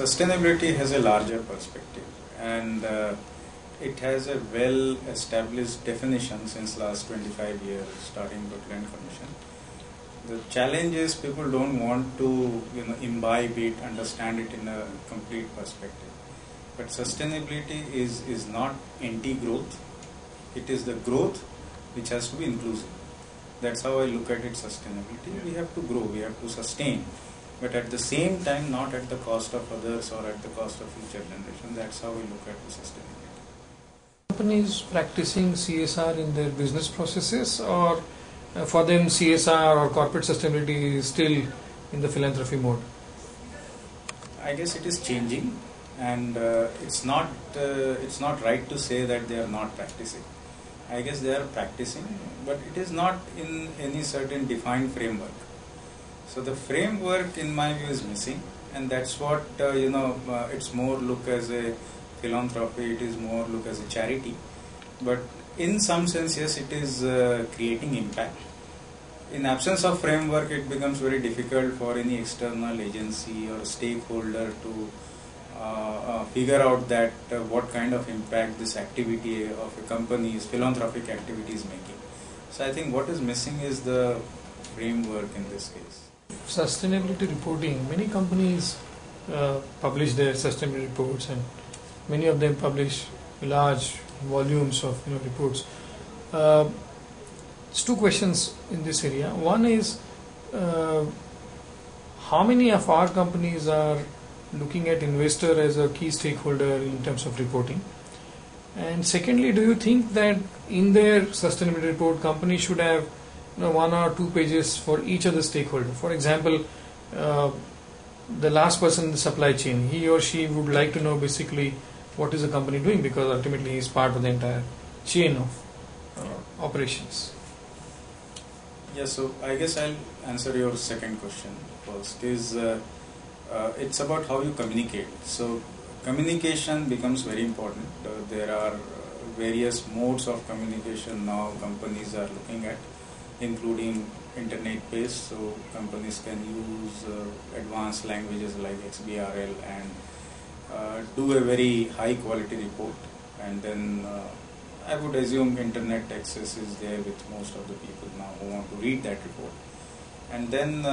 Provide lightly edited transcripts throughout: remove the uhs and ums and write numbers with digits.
Sustainability has a larger perspective, and it has a well-established definition since last 25 years, starting with Land Commission. The challenge is people don't want to imbibe it, understand it in a complete perspective. But sustainability is not anti-growth. It is the growth which has to be inclusive. That's how I look at it, sustainability. We have to grow, we have to sustain, but at the same time not at the cost of others or at the cost of future generation. That's how we look at the sustainability. Companies practicing CSR in their business processes, or for them CSR or corporate sustainability is still in the philanthropy mode? I guess it is changing, and it's not right to say that they are not practicing. I guess they are practicing, but it is not in any certain defined framework. So the framework in my view is missing, and that's what it's more look as a philanthropy, it is more look as a charity, but in some sense yes, it is creating impact. In absence of framework, it becomes very difficult for any external agency or stakeholder to figure out that what kind of impact this activity of a company's philanthropic activity is making. So I think what is missing is the framework in this case. Sustainability reporting, many companies publish their sustainability reports, and many of them publish large volumes of reports. There's two questions in this area. One is, how many of our companies are looking at investor as a key stakeholder in terms of reporting? And secondly, do you think that in their sustainability report, companies should have 1 or 2 pages for each of the stakeholder? For example, the last person in the supply chain, he or she would like to know basically what is the company doing, because ultimately he is part of the entire chain of operations. Yes, so I guess I'll answer your second question first. It's about how you communicate. So communication becomes very important. There are various modes of communication now companies are looking at, including internet-based. So companies can use advanced languages like XBRL and do a very high-quality report. And then I would assume internet access is there with most of the people now who want to read that report. And then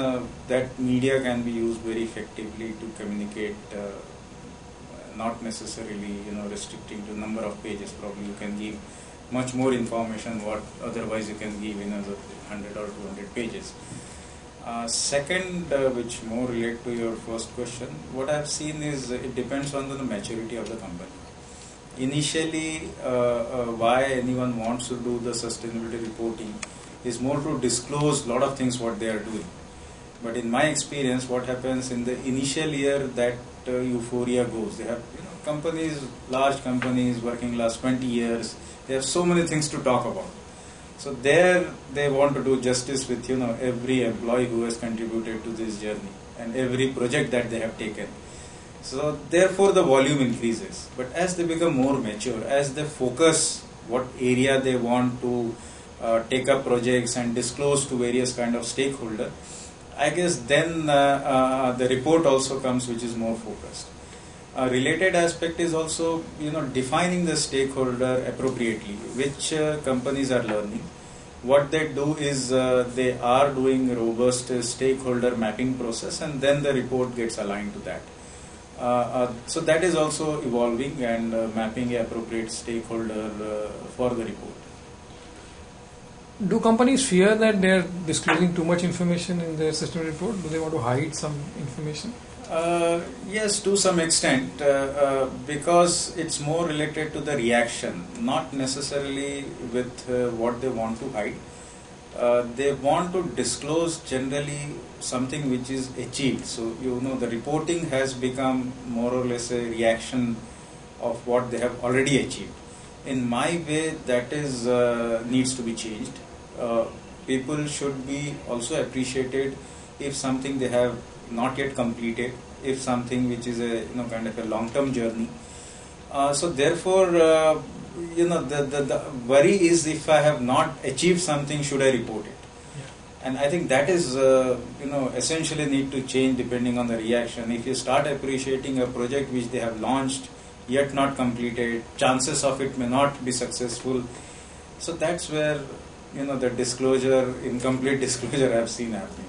that media can be used very effectively to communicate, not necessarily restricting to number of pages. Probably you can give much more information what otherwise you can give in another 100 or 200 pages. Second, which more relate to your first question, what I have seen is it depends on the maturity of the company. Initially, why anyone wants to do the sustainability reporting is more to disclose a lot of things what they are doing. But in my experience, what happens in the initial year, that euphoria goes. They have companies, large companies working last 20 years. They have so many things to talk about. So there they want to do justice with every employee who has contributed to this journey and every project that they have taken. So therefore the volume increases. But as they become more mature, as they focus what area they want to take up projects and disclose to various kind of stakeholder, I guess then the report also comes which is more focused. A related aspect is also defining the stakeholder appropriately, which companies are learning. What they do is they are doing robust stakeholder mapping process, and then the report gets aligned to that. So that is also evolving and mapping an appropriate stakeholder for the report. Do companies fear that they are disclosing too much information in their sustainability report? Do they want to hide some information? Yes, to some extent, because it's more related to the reaction, not necessarily with what they want to hide. They want to disclose generally something which is achieved. So the reporting has become more or less a reaction of what they have already achieved. In my way, that is needs to be changed. People should be also appreciated if something they have not yet completed, if something which is a kind of a long-term journey. So therefore, the worry is, if I have not achieved something, should I report it? And I think that is, essentially need to change depending on the reaction. If you start appreciating a project which they have launched yet not completed, chances of it may not be successful. So that's where, the disclosure, incomplete disclosure I've seen happening.